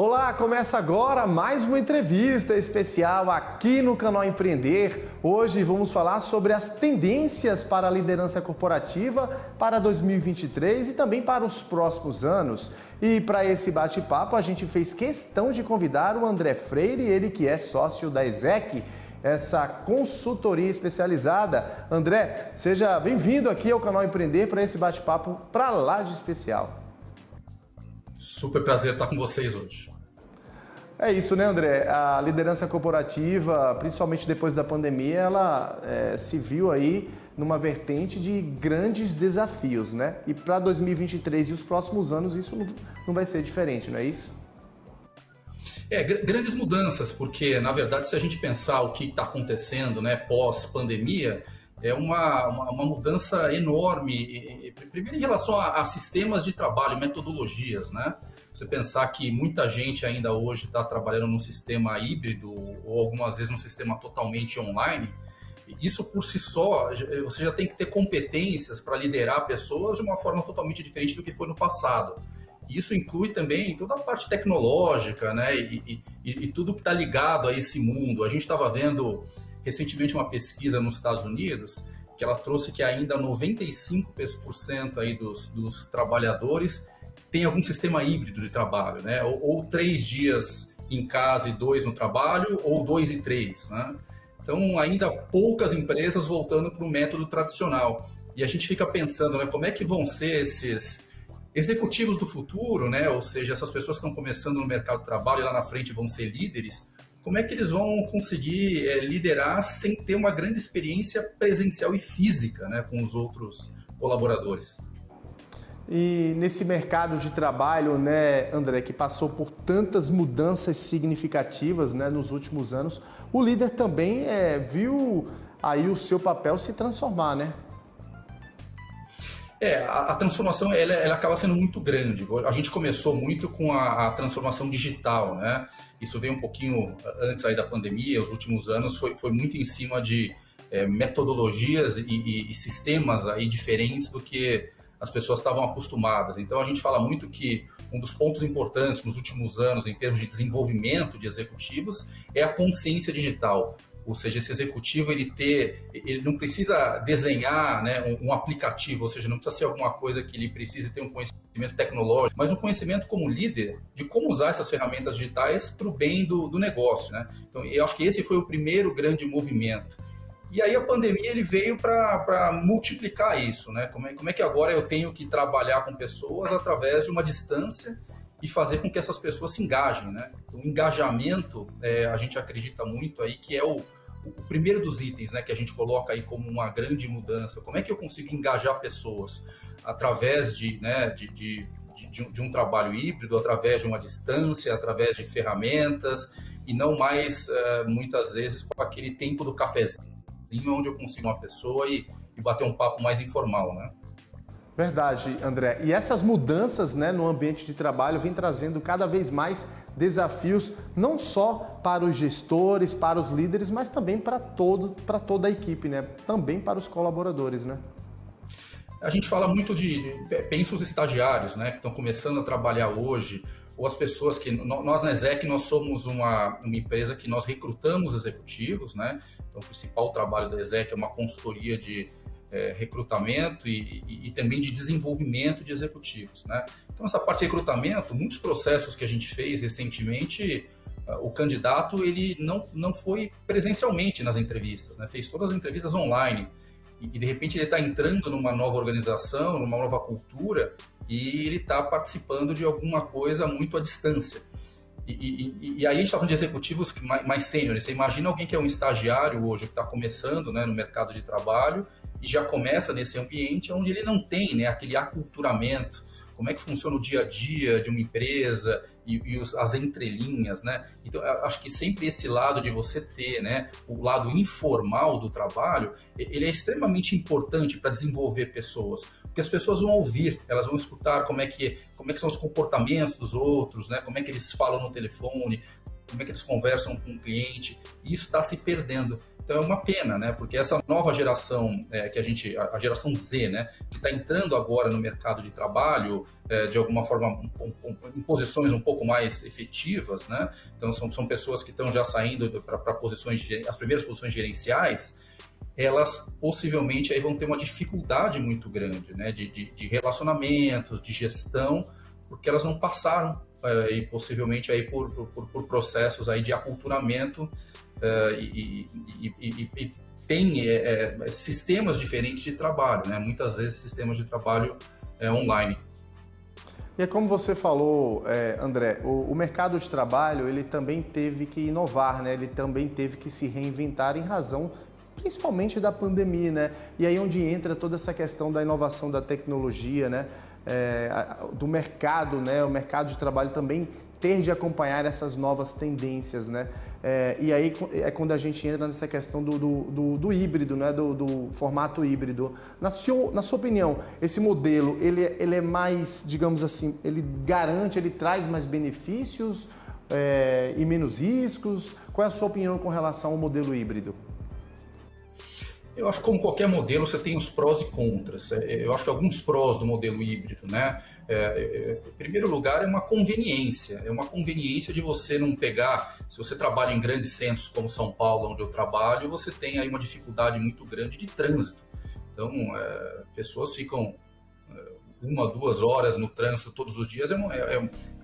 Olá, começa agora mais uma entrevista especial aqui no canal Empreender. Hoje vamos falar sobre as tendências para a liderança corporativa para 2023 e também para os próximos anos. E para esse bate-papo a gente fez questão de convidar o André Freire, ele que é sócio da ESEC, essa consultoria especializada. André, seja bem-vindo aqui ao canal Empreender para esse bate-papo para lá de especial. Super prazer estar com vocês hoje. É isso, né, André? A liderança corporativa, principalmente depois da pandemia, ela se viu aí numa vertente de grandes desafios, né? E para 2023 e os próximos anos isso não vai ser diferente, não é isso? Grandes mudanças, porque, na verdade, se a gente pensar o que está acontecendo, né, pós-pandemia, é uma mudança enorme, primeiro em relação a sistemas de trabalho, metodologias, né? Você pensar que muita gente ainda hoje está trabalhando num sistema híbrido ou algumas vezes num sistema totalmente online, isso por si só, você já tem que ter competências para liderar pessoas de uma forma totalmente diferente do que foi no passado. Isso inclui também toda a parte tecnológica, né? E tudo que está ligado a esse mundo. A gente estava vendo recentemente uma pesquisa nos Estados Unidos que ela trouxe que ainda 95% aí dos trabalhadores tem algum sistema híbrido de trabalho, né? Ou 3 dias em casa e 2 no trabalho, ou 2 e 3, né? Então, ainda poucas empresas voltando para o método tradicional. E a gente fica pensando, né, como é que vão ser esses executivos do futuro, né? Ou seja, essas pessoas que estão começando no mercado de trabalho e lá na frente vão ser líderes, como é que eles vão conseguir liderar sem ter uma grande experiência presencial e física, né, com os outros colaboradores? E nesse mercado de trabalho, né, André, que passou por tantas mudanças significativas, né, nos últimos anos, o líder também viu aí o seu papel se transformar, né? A transformação ela acaba sendo muito grande. A gente começou muito com a transformação digital, né? Isso veio um pouquinho antes aí da pandemia, os últimos anos foi muito em cima de metodologias e sistemas aí diferentes do que as pessoas estavam acostumadas. Então a gente fala muito que um dos pontos importantes nos últimos anos em termos de desenvolvimento de executivos é a consciência digital. Ou seja, esse executivo ele não precisa desenhar, né, um aplicativo, ou seja, não precisa ser alguma coisa que ele precise ter um conhecimento tecnológico, mas um conhecimento como líder de como usar essas ferramentas digitais para o bem do negócio, né? Então, eu acho que esse foi o primeiro grande movimento. E aí a pandemia ele veio para multiplicar isso, né? Como é que agora eu tenho que trabalhar com pessoas através de uma distância e fazer com que essas pessoas se engajem, né? O engajamento, a gente acredita muito aí que é o primeiro dos itens, né, que a gente coloca aí como uma grande mudança. Como é que eu consigo engajar pessoas através de um trabalho híbrido, através de uma distância, através de ferramentas e não mais, muitas vezes, com aquele tempo do cafezinho onde eu consigo uma pessoa e bater um papo mais informal, né? Verdade, André. E essas mudanças, né, no ambiente de trabalho vêm trazendo cada vez mais desafios, não só para os gestores, para os líderes, mas também para toda a equipe, né? Também para os colaboradores, né? A gente fala muito pensa os estagiários, né, que estão começando a trabalhar hoje, ou as pessoas que... Nós na ESEC, nós somos uma empresa que nós recrutamos executivos, né? Então, o principal trabalho da ESEC é uma consultoria de recrutamento e também de desenvolvimento de executivos, né? Então, essa parte de recrutamento, muitos processos que a gente fez recentemente, o candidato ele não foi presencialmente nas entrevistas, né? Fez todas as entrevistas online e de repente ele está entrando numa nova organização, numa nova cultura e ele está participando de alguma coisa muito à distância. E aí a gente está falando de executivos mais sêniores. Você imagina alguém que é um estagiário hoje, que está começando, né, no mercado de trabalho e já começa nesse ambiente onde ele não tem, né, aquele aculturamento, como é que funciona o dia a dia de uma empresa as entrelinhas, né? Então, acho que sempre esse lado de você ter, né, o lado informal do trabalho, ele é extremamente importante para desenvolver pessoas, porque as pessoas vão ouvir, elas vão escutar como é que são os comportamentos dos outros, né? Como é que eles falam no telefone, como é que eles conversam com o cliente, e isso está se perdendo. Então é uma pena, né? Porque essa nova geração, a geração Z, né, que está entrando agora no mercado de trabalho, de alguma forma em posições um pouco mais efetivas, né? Então são pessoas que estão já saindo para posições, as primeiras posições gerenciais, elas possivelmente aí vão ter uma dificuldade muito grande, né, de relacionamentos, de gestão, porque elas não passaram e possivelmente aí por processos aí de aculturamento e tem sistemas diferentes de trabalho, né, muitas vezes sistemas de trabalho online. E é como você falou, André, o mercado de trabalho ele também teve que inovar, né? Ele também teve que se reinventar em razão principalmente da pandemia, né? E aí onde entra toda essa questão da inovação da tecnologia, né? Do mercado, né? O mercado de trabalho também ter de acompanhar essas novas tendências, né? E aí é quando a gente entra nessa questão do híbrido, né? Do formato híbrido. Na sua opinião, esse modelo, ele é mais, digamos assim, ele traz mais benefícios e menos riscos? Qual é a sua opinião com relação ao modelo híbrido? Eu acho que como qualquer modelo, você tem os prós e contras. Eu acho que alguns prós do modelo híbrido, né? Em primeiro lugar, é uma conveniência. É uma conveniência de você não pegar... Se você trabalha em grandes centros como São Paulo, onde eu trabalho, você tem aí uma dificuldade muito grande de trânsito. Então, pessoas ficam 1-2 horas no trânsito todos os dias.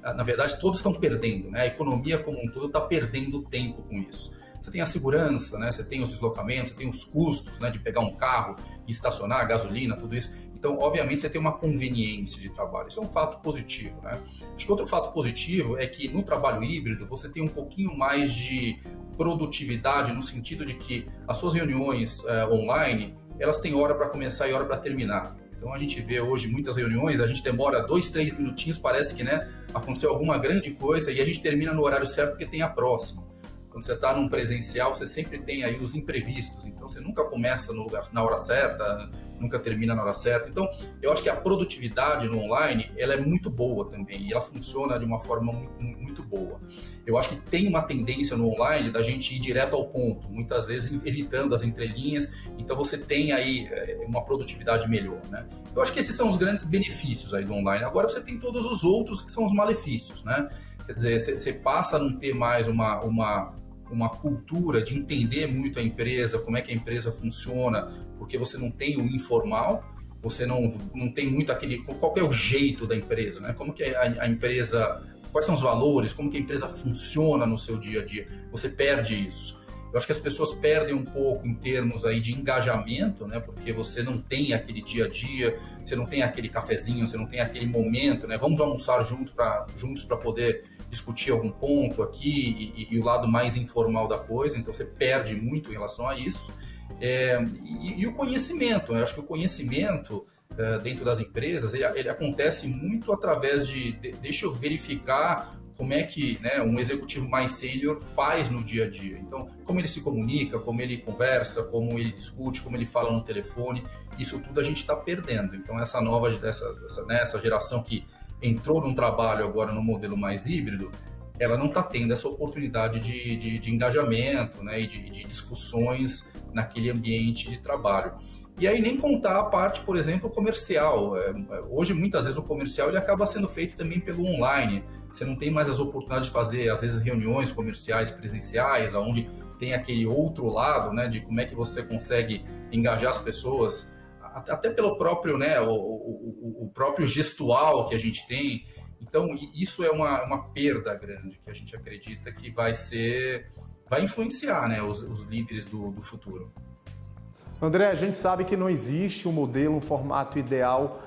Na verdade, todos estão perdendo, né? A economia como um todo está perdendo tempo com isso. Você tem a segurança, né? Você tem os deslocamentos, você tem os custos, né, de pegar um carro e estacionar, gasolina, tudo isso. Então, obviamente, você tem uma conveniência de trabalho. Isso é um fato positivo, né? Acho que outro fato positivo é que no trabalho híbrido você tem um pouquinho mais de produtividade no sentido de que as suas reuniões online, elas têm hora para começar e hora para terminar. Então, a gente vê hoje muitas reuniões, a gente demora 2-3 minutinhos, parece que, né, aconteceu alguma grande coisa e a gente termina no horário certo porque tem a próxima. Quando você está num presencial, você sempre tem aí os imprevistos, então você nunca começa na hora certa, nunca termina na hora certa. Então, eu acho que a produtividade no online, ela é muito boa também, e ela funciona de uma forma muito boa. Eu acho que tem uma tendência no online da gente ir direto ao ponto, muitas vezes evitando as entrelinhas, então você tem aí uma produtividade melhor, né? Eu acho que esses são os grandes benefícios aí do online. Agora você tem todos os outros que são os malefícios, né? Quer dizer, você passa a não ter mais uma cultura de entender muito a empresa, como é que a empresa funciona, porque você não tem o informal, você não tem muito qual é o jeito da empresa, né? Como que a empresa, quais são os valores, como que a empresa funciona no seu dia a dia. Você perde isso. Eu acho que as pessoas perdem um pouco em termos aí de engajamento, né? Porque você não tem aquele dia a dia, você não tem aquele cafezinho, você não tem aquele momento, né? Vamos almoçar juntos para poder discutir algum ponto aqui e o lado mais informal da coisa, então você perde muito em relação a isso. E o conhecimento, eu acho que o conhecimento dentro das empresas, ele acontece muito através deixa eu verificar como é que, né, um executivo mais sênior faz no dia a dia. Então, como ele se comunica, como ele conversa, como ele discute, como ele fala no telefone, isso tudo a gente está perdendo. Então, essa geração que entrou num trabalho agora no modelo mais híbrido, ela não está tendo essa oportunidade de engajamento, né, e de discussões naquele ambiente de trabalho. E aí nem contar a parte, por exemplo, comercial. Hoje, muitas vezes, o comercial ele acaba sendo feito também pelo online. Você não tem mais as oportunidades de fazer, às vezes, reuniões comerciais presenciais, onde tem aquele outro lado, né, de como é que você consegue engajar as pessoas, até pelo próprio, né, o próprio gestual que a gente tem. Então, isso é uma perda grande que a gente acredita que vai influenciar, né, os líderes do futuro. André, a gente sabe que não existe um modelo, um formato ideal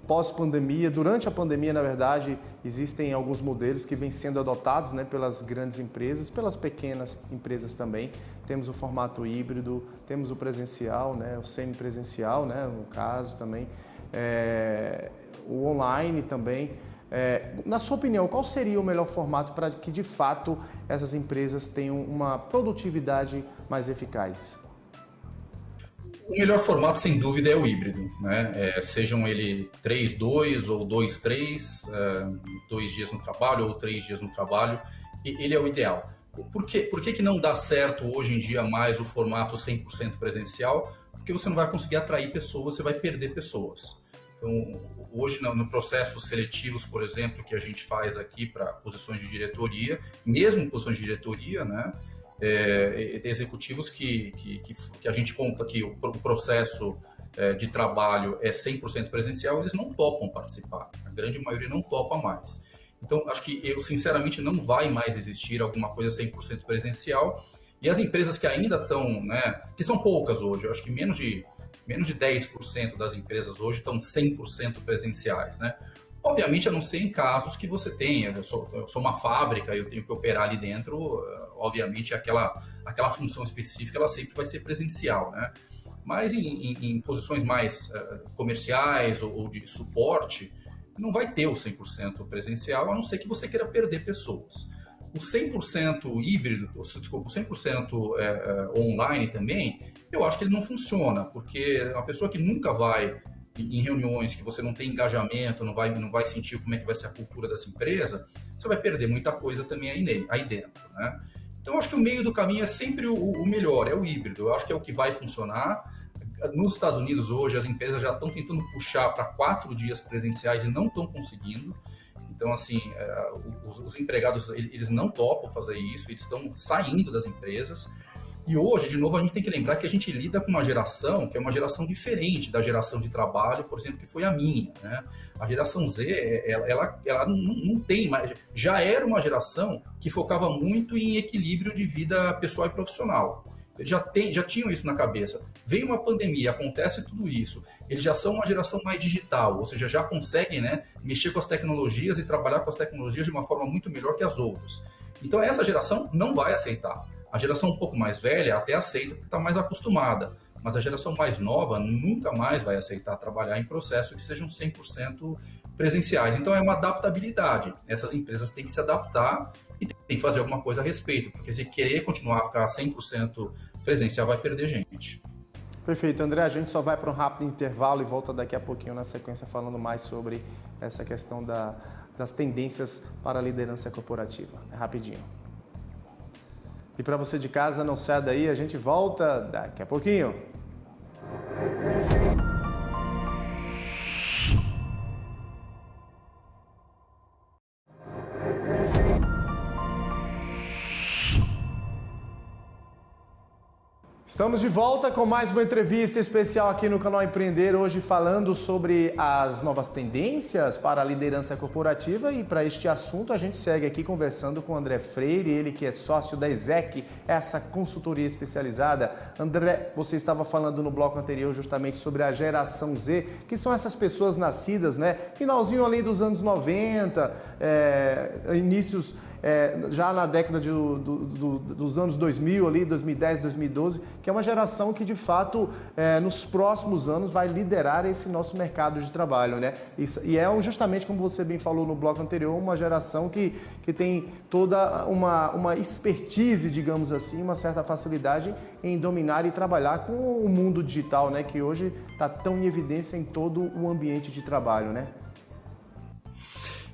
pós-pandemia. Durante a pandemia, na verdade, existem alguns modelos que vêm sendo adotados, né, pelas grandes empresas, pelas pequenas empresas também. Temos o formato híbrido, temos o presencial, né, o semipresencial, né, no caso também, o online também. Na sua opinião, qual seria o melhor formato para que, de fato, essas empresas tenham uma produtividade mais eficaz? O melhor formato, sem dúvida, é o híbrido, né? Sejam ele 3-2 ou 2-3, 2 dias no trabalho ou 3 dias no trabalho, ele é o ideal. Por que não dá certo hoje em dia mais o formato 100% presencial? Porque você não vai conseguir atrair pessoas, você vai perder pessoas. Então, hoje, no processos seletivos, por exemplo, que a gente faz aqui para posições de diretoria, mesmo posições de diretoria, né, executivos que a gente conta que o processo de trabalho é 100% presencial, eles não topam participar. A grande maioria não topa mais. Então, acho que sinceramente, não vai mais existir alguma coisa 100% presencial. E as empresas que ainda estão, né, que são poucas hoje, eu acho que menos de 10% das empresas hoje estão 100% presenciais, né? Obviamente, a não ser em casos que você tenha, eu sou uma fábrica, eu tenho que operar ali dentro, obviamente, aquela função específica, ela sempre vai ser presencial, né? Mas em posições mais comerciais ou de suporte, não vai ter o 100% presencial, a não ser que você queira perder pessoas. O 100% híbrido, desculpa, o 100% online também, eu acho que ele não funciona, porque uma pessoa que nunca vai em reuniões, que você não tem engajamento, não vai sentir como é que vai ser a cultura dessa empresa, você vai perder muita coisa também aí dentro, né? Então, eu acho que o meio do caminho é sempre o melhor, é o híbrido, eu acho que é o que vai funcionar. Nos Estados Unidos hoje, as empresas já estão tentando puxar para 4 dias presenciais e não estão conseguindo. Então, assim, os empregados, eles não topam fazer isso, eles estão saindo das empresas. E hoje, de novo, a gente tem que lembrar que a gente lida com uma geração que é uma geração diferente da geração de trabalho, por exemplo, que foi a minha, né? A geração Z, ela não tem mais... Já era uma geração que focava muito em equilíbrio de vida pessoal e profissional. Eles já tinham isso na cabeça. Veio uma pandemia, acontece tudo isso. Eles já são uma geração mais digital, ou seja, já conseguem, né, mexer com as tecnologias e trabalhar com as tecnologias de uma forma muito melhor que as outras. Então, essa geração não vai aceitar. A geração um pouco mais velha até aceita porque está mais acostumada, mas a geração mais nova nunca mais vai aceitar trabalhar em processos que sejam 100% presenciais. Então, é uma adaptabilidade. Essas empresas têm que se adaptar e tem que fazer alguma coisa a respeito, porque se querer continuar a ficar 100% presencial, vai perder gente. Perfeito, André. A gente só vai para um rápido intervalo e volta daqui a pouquinho na sequência falando mais sobre essa questão das tendências para a liderança corporativa. É rapidinho. E para você de casa, não saia daí, a gente volta daqui a pouquinho. Estamos de volta com mais uma entrevista especial aqui no canal Empreender, hoje falando sobre as novas tendências para a liderança corporativa, e para este assunto a gente segue aqui conversando com o André Freire, ele que é sócio da ESEC, essa consultoria especializada. André, você estava falando no bloco anterior justamente sobre a geração Z, que são essas pessoas nascidas, né, finalzinho ali dos anos 90, inícios... já na década dos anos 2000, ali, 2010, 2012, que é uma geração que, de fato, nos próximos anos vai liderar esse nosso mercado de trabalho, né? E é justamente, como você bem falou no bloco anterior, uma geração que tem toda uma expertise, digamos assim, uma certa facilidade em dominar e trabalhar com o mundo digital, né? Que hoje está tão em evidência em todo o ambiente de trabalho, né?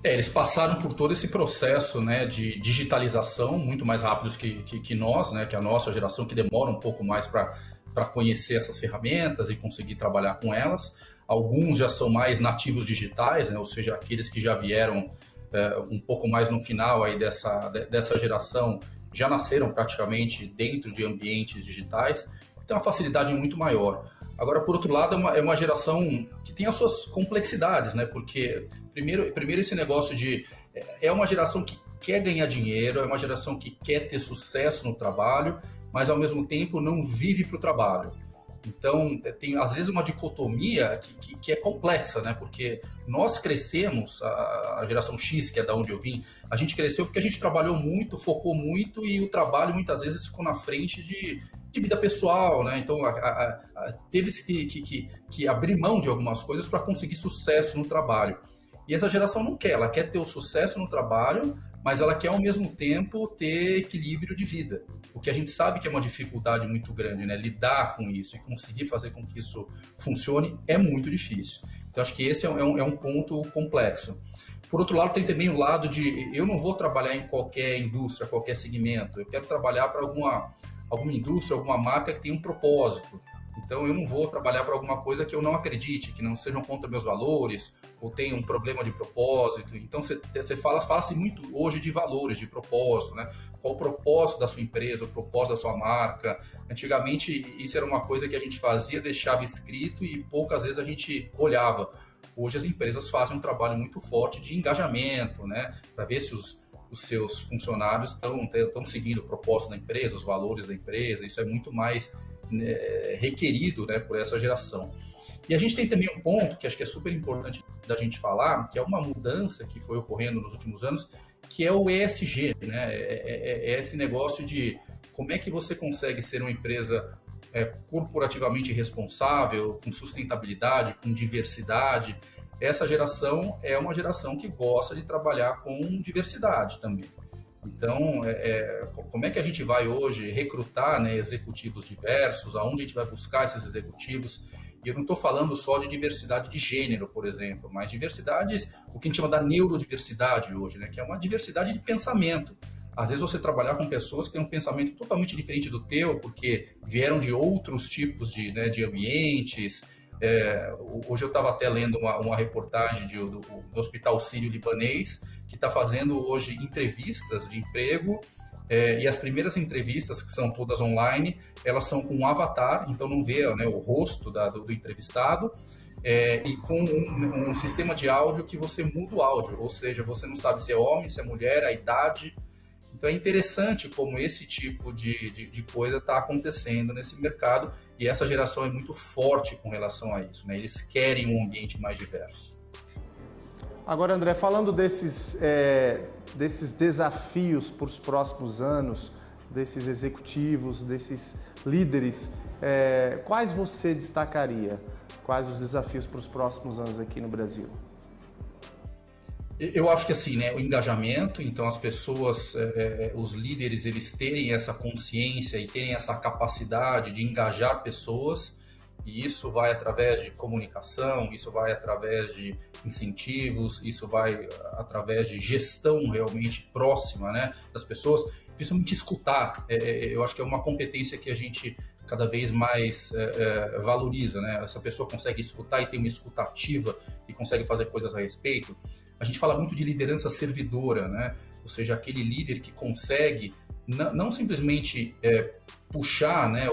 Eles passaram por todo esse processo, né, de digitalização muito mais rápidos que nós, né, que a nossa geração, que demora um pouco mais para conhecer essas ferramentas e conseguir trabalhar com elas. Alguns já são mais nativos digitais, né, ou seja, aqueles que já vieram um pouco mais no final aí dessa geração já nasceram praticamente dentro de ambientes digitais, tem uma facilidade muito maior. Agora, por outro lado, é uma geração que tem as suas complexidades, né? Porque, primeiro esse negócio de... É uma geração que quer ganhar dinheiro, é uma geração que quer ter sucesso no trabalho, mas, ao mesmo tempo, não vive para o trabalho. Então, tem, às vezes, uma dicotomia que é complexa, né? Porque nós crescemos, a geração X, que é da onde eu vim, a gente cresceu porque a gente trabalhou muito, focou muito, e o trabalho, muitas vezes, ficou na frente de vida pessoal, né? Então, teve-se que abrir mão de algumas coisas para conseguir sucesso no trabalho. E essa geração não quer, ela quer ter o sucesso no trabalho, mas ela quer, ao mesmo tempo, ter equilíbrio de vida. O que a gente sabe que é uma dificuldade muito grande, né? Lidar com isso e conseguir fazer com que isso funcione é muito difícil. Então, acho que esse é um ponto complexo. Por outro lado, tem também o lado de eu não vou trabalhar em qualquer indústria, qualquer segmento. Eu quero trabalhar para alguma indústria, alguma marca que tem um propósito. Então, eu não vou trabalhar para alguma coisa que eu não acredite, que não sejam contra meus valores, ou tenha um problema de propósito. Então, fala-se muito hoje de valores, de propósito, né? Qual o propósito da sua empresa, o propósito da sua marca. Antigamente, isso era uma coisa que a gente fazia, deixava escrito e poucas vezes a gente olhava. Hoje, as empresas fazem um trabalho muito forte de engajamento, né? Para ver se os seus funcionários estão seguindo o propósito da empresa, os valores da empresa. Isso é muito mais requerido, né, por essa geração. E a gente tem também um ponto que acho que é super importante da gente falar, que é uma mudança que foi ocorrendo nos últimos anos, que é o ESG, né? É esse negócio de como é que você consegue ser uma empresa corporativamente responsável, com sustentabilidade, com diversidade. Essa geração é uma geração que gosta de trabalhar com diversidade também. Então, como é que a gente vai hoje recrutar, né, executivos diversos, aonde a gente vai buscar esses executivos? E eu não estou falando só de diversidade de gênero, por exemplo, mas diversidades, o que a gente chama da neurodiversidade hoje, né, que é uma diversidade de pensamento. Às vezes você trabalhar com pessoas que têm um pensamento totalmente diferente do teu, porque vieram de outros tipos de ambientes. Hoje eu estava até lendo uma reportagem do Hospital Sírio-Libanês, que está fazendo hoje entrevistas de emprego, e as primeiras entrevistas, que são todas online, elas são com um avatar, então não vê, né, o rosto do entrevistado, e com um sistema de áudio que você muda o áudio, ou seja, você não sabe se é homem, se é mulher, a idade. Então é interessante como esse tipo de coisa está acontecendo nesse mercado, e essa geração é muito forte com relação a isso, né? Eles querem um ambiente mais diverso. Agora, André, falando desses desafios para os próximos anos, desses executivos, desses líderes, quais você destacaria? Quais os desafios para os próximos anos aqui no Brasil? Eu acho que assim, né, o engajamento, então as pessoas, os líderes, eles terem essa consciência e terem essa capacidade de engajar pessoas, e isso vai através de comunicação, isso vai através de incentivos, isso vai através de gestão realmente próxima, né, das pessoas, principalmente escutar. Eu acho que é uma competência que a gente cada vez mais valoriza, né? Essa pessoa consegue escutar e tem uma escuta ativa e consegue fazer coisas a respeito. A gente fala muito de liderança servidora, né? Ou seja, aquele líder que consegue não simplesmente puxar, né,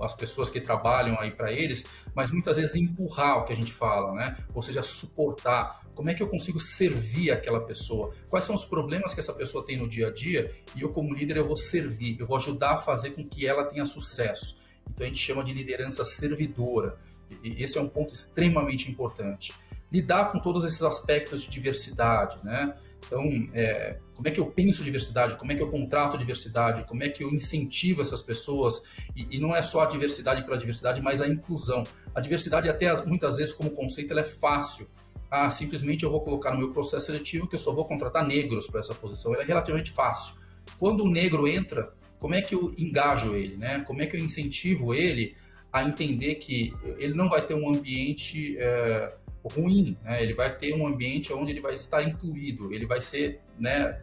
as pessoas que trabalham aí para eles, mas muitas vezes empurrar o que a gente fala, né? Ou seja, suportar. Como é que eu consigo servir aquela pessoa? Quais são os problemas que essa pessoa tem no dia a dia? E eu, como líder, eu vou servir, eu vou ajudar a fazer com que ela tenha sucesso. Então a gente chama de liderança servidora. E esse é um ponto extremamente importante. Lidar com todos esses aspectos de diversidade, né? Então, como é que eu penso diversidade? Como é que eu contrato diversidade? Como é que eu incentivo essas pessoas? E não é só a diversidade pela diversidade, mas a inclusão. A diversidade, até muitas vezes, como conceito, ela é fácil. Simplesmente eu vou colocar no meu processo seletivo que eu só vou contratar negros para essa posição. Ela é relativamente fácil. Quando o negro entra, como é que eu engajo ele, né? Como é que eu incentivo ele a entender que ele não vai ter um ambiente ruim, né? Ele vai ter um ambiente onde ele vai estar incluído, ele vai ser, né,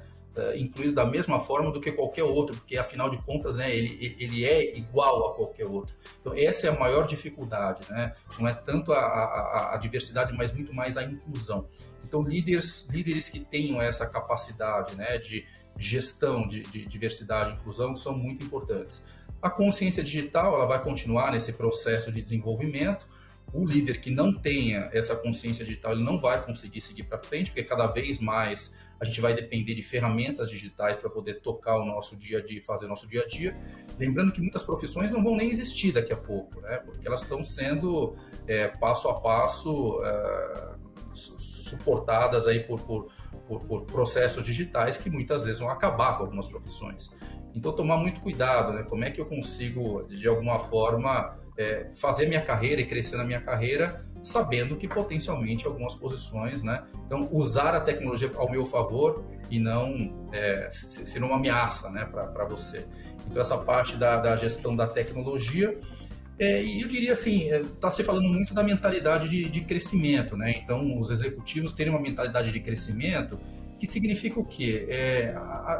incluído da mesma forma do que qualquer outro, porque afinal de contas, né, ele é igual a qualquer outro. Então essa é a maior dificuldade, né? Não é tanto a diversidade, mas muito mais a inclusão. Então líderes que tenham essa capacidade, né, de gestão de diversidade e inclusão são muito importantes. A consciência digital, ela vai continuar nesse processo de desenvolvimento. O líder que não tenha essa consciência digital, ele não vai conseguir seguir para frente, porque cada vez mais a gente vai depender de ferramentas digitais para poder tocar o nosso dia a dia e fazer o nosso dia a dia. Lembrando que muitas profissões não vão nem existir daqui a pouco, né? Porque elas estão sendo passo a passo suportadas aí por processos digitais que muitas vezes vão acabar com algumas profissões. Então, tomar muito cuidado, né? Como é que eu consigo, de alguma forma, fazer minha carreira e crescer na minha carreira, sabendo que potencialmente algumas posições, né? Então, usar a tecnologia ao meu favor e não ser uma ameaça, né, para você. Então, essa parte da gestão da tecnologia. E eu diria assim, está se falando muito da mentalidade de crescimento, né? Então, os executivos terem uma mentalidade de crescimento, que significa o quê?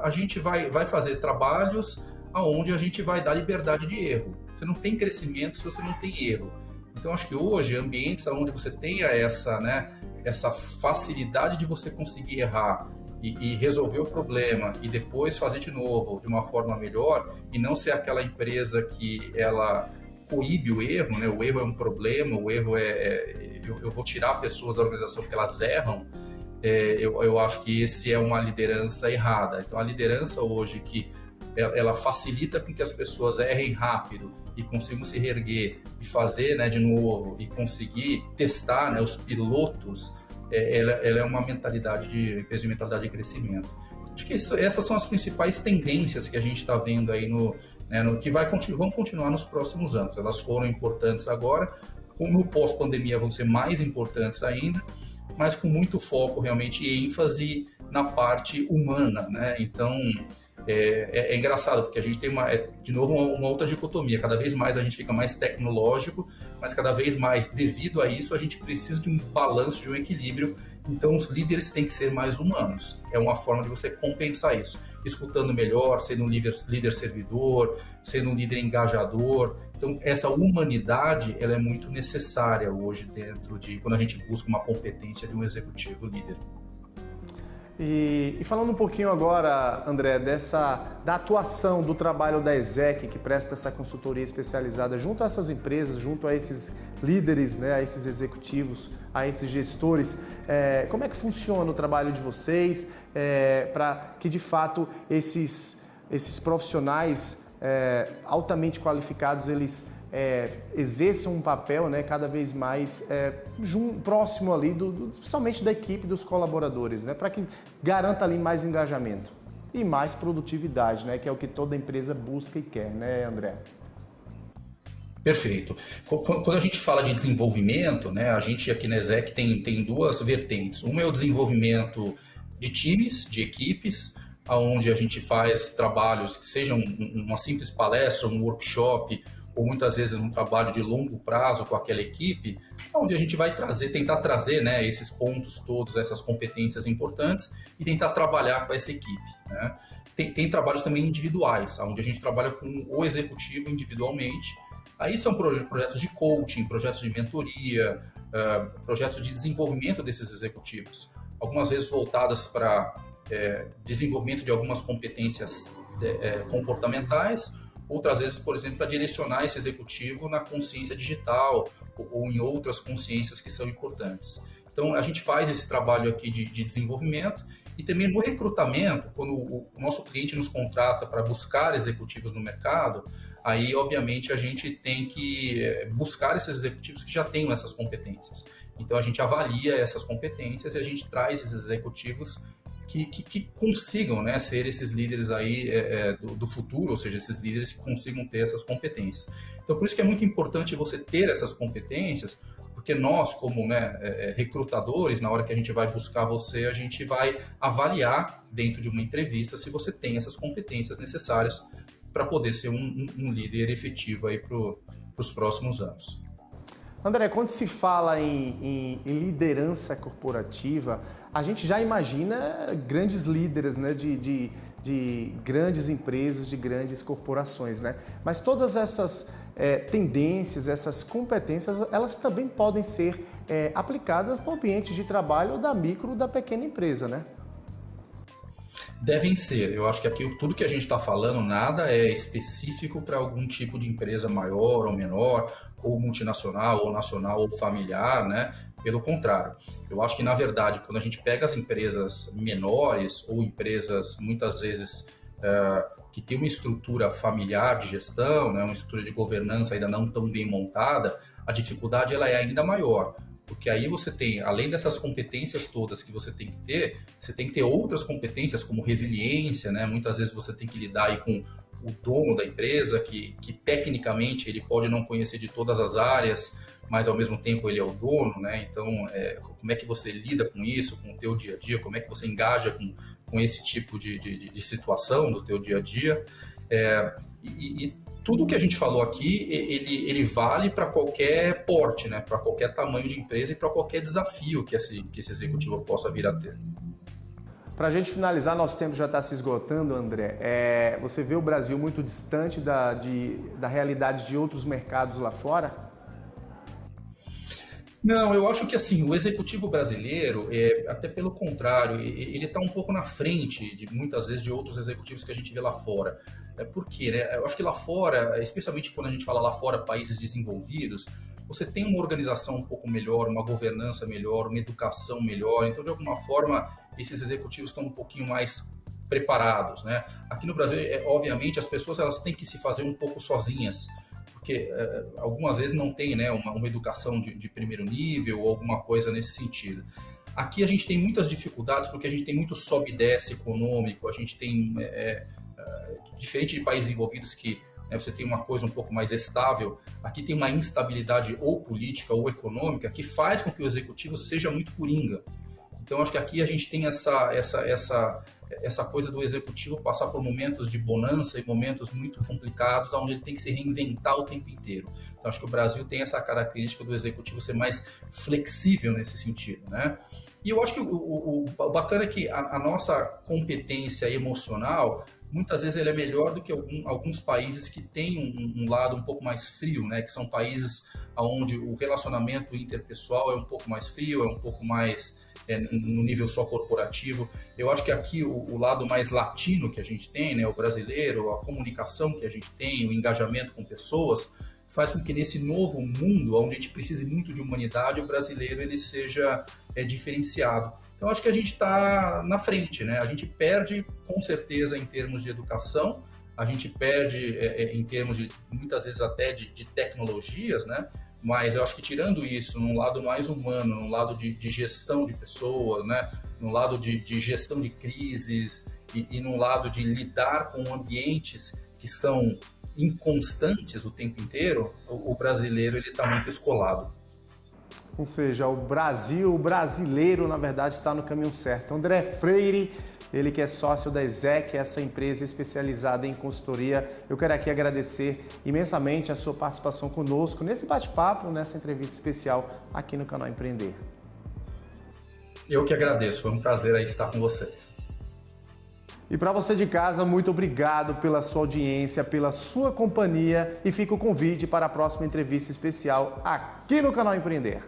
A gente vai fazer trabalhos aonde a gente vai dar liberdade de erro. Você não tem crescimento se você não tem erro. Então, acho que hoje, ambientes onde você tenha essa facilidade de você conseguir errar e resolver o problema e depois fazer de novo de uma forma melhor, e não ser aquela empresa que ela coíbe o erro, né? O erro é um problema, o erro eu vou tirar pessoas da organização porque elas erram. Eu acho que esse é uma liderança errada. Então, a liderança hoje que ela facilita com que as pessoas errem rápido e consigam se reerguer e fazer, né, de novo e conseguir testar, né, os pilotos, ela é uma mentalidade de empresa, de mentalidade de crescimento. Acho que essas são as principais tendências que a gente está vendo aí no que vão continuar nos próximos anos. Elas foram importantes agora, no pós-pandemia vão ser mais importantes ainda, mas com muito foco realmente e ênfase na parte humana, né? Então, é engraçado, porque a gente tem, de novo, uma outra dicotomia. Cada vez mais a gente fica mais tecnológico, mas cada vez mais, devido a isso, a gente precisa de um balanço, de um equilíbrio. Então, os líderes têm que ser mais humanos. É uma forma de você compensar isso. Escutando melhor, sendo um líder servidor, sendo um líder engajador. Então, essa humanidade, ela é muito necessária hoje dentro quando a gente busca uma competência de um executivo líder. E falando um pouquinho agora, André, da atuação do trabalho da ESEC, que presta essa consultoria especializada junto a essas empresas, junto a esses líderes, né, a esses executivos, a esses gestores, como é que funciona o trabalho de vocês para que, de fato, esses profissionais altamente qualificados, eles exerçam um papel, né, cada vez mais próximo ali, principalmente da equipe, dos colaboradores, né, para que garanta ali mais engajamento e mais produtividade, né, que é o que toda empresa busca e quer, né, André? Perfeito. Quando a gente fala de desenvolvimento, né, a gente aqui na ESEC tem duas vertentes. Uma é o desenvolvimento de times, de equipes, onde a gente faz trabalhos que sejam uma simples palestra, um workshop, ou muitas vezes um trabalho de longo prazo com aquela equipe, onde a gente vai tentar trazer, né, esses pontos todos, essas competências importantes e tentar trabalhar com essa equipe, né? Tem trabalhos também individuais, onde a gente trabalha com o executivo individualmente. Aí são projetos de coaching, projetos de mentoria, projetos de desenvolvimento desses executivos, algumas vezes voltadas para desenvolvimento de algumas competências comportamentais, outras vezes, por exemplo, para direcionar esse executivo na consciência digital ou em outras consciências que são importantes. Então, a gente faz esse trabalho aqui de desenvolvimento e também no recrutamento, quando o nosso cliente nos contrata para buscar executivos no mercado, aí, obviamente, a gente tem que buscar esses executivos que já tenham essas competências. Então, a gente avalia essas competências e a gente traz esses executivos que consigam, né, ser esses líderes aí do futuro, ou seja, esses líderes que consigam ter essas competências. Então, por isso que é muito importante você ter essas competências, porque nós, como, né, recrutadores, na hora que a gente vai buscar você, a gente vai avaliar dentro de uma entrevista se você tem essas competências necessárias para poder ser um líder efetivo aí para os próximos anos. André, quando se fala em liderança corporativa, a gente já imagina grandes líderes, né, de grandes empresas, de grandes corporações, né? Mas todas essas tendências, essas competências, elas também podem ser aplicadas no ambiente de trabalho da micro, da pequena empresa, né? Devem ser. Eu acho que aqui tudo que a gente está falando, nada é específico para algum tipo de empresa maior ou menor, ou multinacional, ou nacional, ou familiar, né? Pelo contrário. Eu acho que, na verdade, quando a gente pega as empresas menores ou empresas, muitas vezes, que tem uma estrutura familiar de gestão, né? Uma estrutura de governança ainda não tão bem montada, a dificuldade ela é ainda maior. Porque aí você tem, além dessas competências todas que você tem que ter outras competências como resiliência, né? Muitas vezes você tem que lidar aí com o dono da empresa, que tecnicamente ele pode não conhecer de todas as áreas, mas ao mesmo tempo ele é o dono, né? Então, como é que você lida com isso, com o teu dia a dia, como é que você engaja com esse tipo de situação do teu dia a dia, e tudo que a gente falou aqui, ele vale para qualquer porte, né? Para qualquer tamanho de empresa e para qualquer desafio que esse executivo possa vir a ter. Para a gente finalizar, nosso tempo já está se esgotando, André. Você vê o Brasil muito distante da realidade de outros mercados lá fora? Não, eu acho que assim, o executivo brasileiro, até pelo contrário, ele está um pouco na frente de muitas vezes de outros executivos que a gente vê lá fora. Por quê, né? Eu acho que lá fora, especialmente quando a gente fala lá fora, países desenvolvidos, você tem uma organização um pouco melhor, uma governança melhor, uma educação melhor. Então, de alguma forma, esses executivos estão um pouquinho mais preparados, né? Aqui no Brasil, obviamente, as pessoas elas têm que se fazer um pouco sozinhas, porque algumas vezes não tem, né, uma educação de primeiro nível ou alguma coisa nesse sentido. Aqui a gente tem muitas dificuldades porque a gente tem muito sobe e desce econômico, a gente tem, diferente de países envolvidos que você tem uma coisa um pouco mais estável, aqui tem uma instabilidade ou política ou econômica que faz com que o executivo seja muito coringa. Então, acho que aqui a gente tem essa coisa do executivo passar por momentos de bonança e momentos muito complicados, onde ele tem que se reinventar o tempo inteiro. Então, acho que o Brasil tem essa característica do executivo ser mais flexível nesse sentido, né? E eu acho que o bacana é que a nossa competência emocional, muitas vezes ele é melhor do que alguns países que têm um lado um pouco mais frio, né? Que são países onde o relacionamento interpessoal é um pouco mais frio, é um pouco mais no nível só corporativo. Eu acho que aqui o lado mais latino que a gente tem, né, o brasileiro, a comunicação que a gente tem, o engajamento com pessoas, faz com que nesse novo mundo, onde a gente precisa muito de humanidade, o brasileiro ele seja diferenciado. Então, acho que a gente está na frente, né? A gente perde, com certeza, em termos de educação, a gente perde em termos de, muitas vezes, até de tecnologias, né? Mas eu acho que tirando isso, num lado mais humano, num lado de gestão de pessoas, né? Num lado de gestão de crises e num lado de lidar com ambientes que são inconstantes o tempo inteiro, o brasileiro ele está muito escolado. Ou seja, o brasileiro, na verdade, está no caminho certo. André Freire, ele que é sócio da Exec, essa empresa especializada em consultoria. Eu quero aqui agradecer imensamente a sua participação conosco nesse bate-papo, nessa entrevista especial aqui no canal Empreender. Eu que agradeço, foi um prazer aí estar com vocês. E para você de casa, muito obrigado pela sua audiência, pela sua companhia e fica o convite para a próxima entrevista especial aqui no canal Empreender.